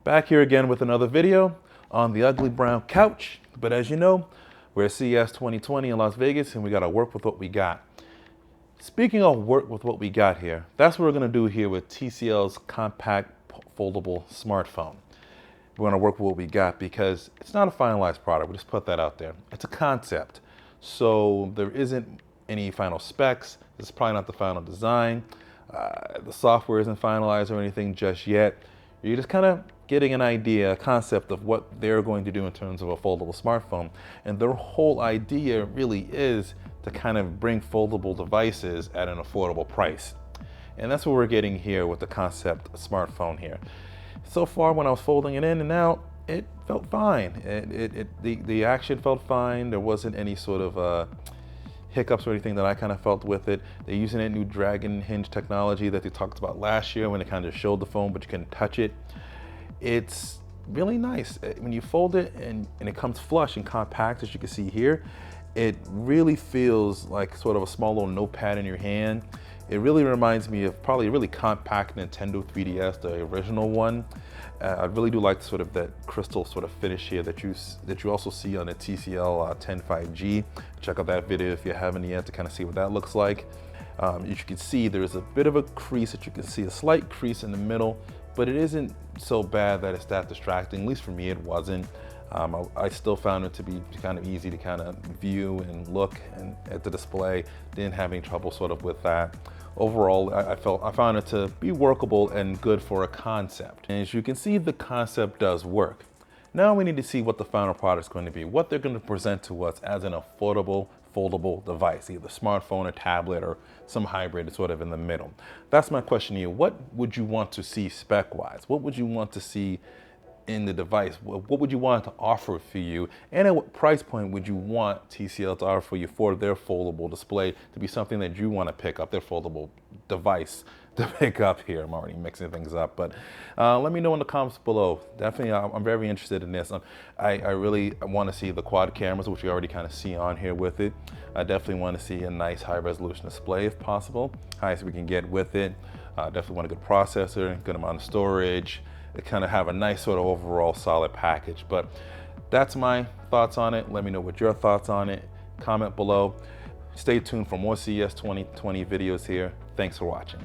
Back here again with another video on the ugly brown couch. But as you know, we're at CES 2020 in Las Vegas and we gotta work with what we got. Speaking of work with what we got here, that's what we're gonna do here with TCL's compact foldable smartphone. We're gonna work with what we got because it's not a finalized product, we'll just put that out there. It's a concept. So there isn't any final specs, this is probably not the final design. The software isn't finalized or anything just yet. You're just kind of getting an idea, a concept of what they're going to do in terms of a foldable smartphone. And their whole idea really is to kind of bring foldable devices at an affordable price. And that's what we're getting here with the concept smartphone here. So far, when I was folding it in and out, it felt fine. The action felt fine. There wasn't any sort of hiccups or anything that I kind of felt with it. They're using that new Dragonhinge technology that they talked about last year when they kind of showed the phone, but you couldn't touch it. It's really nice. When you fold it and it comes flush and compact, as you can see here, it really feels like sort of a small little notepad in your hand. It really reminds me of probably a really compact Nintendo 3DS, the original one. I really do like sort of that crystal sort of finish here that you also see on the TCL 5G. Check out that video if you haven't yet to kind of see what that looks like. As you can see, there's a bit of a crease that you can see, a slight crease in the middle, but it isn't so bad that it's that distracting. At least for me, it wasn't. I still found it to be kind of easy to kind of view and look at the display. Didn't have any trouble sort of with that. Overall, I found it to be workable and good for a concept. And as you can see, the concept does work. Now we need to see what the final product is going to be, what they're going to present to us as an affordable, foldable device, either smartphone or tablet or some hybrid sort of in the middle. That's my question to you. What would you want to see spec-wise? What would you want to see in the device? What would you want to offer for you? And at what price point would you want TCL to offer you for their foldable display to be something that you want to pick up, their foldable device to pick up here? I'm already mixing things up, but let me know in the comments below. Definitely, I'm very interested in this. I really want to see the quad cameras, which you already kind of see on here with it. I definitely want to see a nice high resolution display if possible, highest we can get with it. Definitely want a good processor, good amount of storage, kind of have a nice sort of overall solid package. But that's my thoughts on it. Let me know what your thoughts on it. Comment below. Stay tuned for more CES 2020 videos here. Thanks for watching.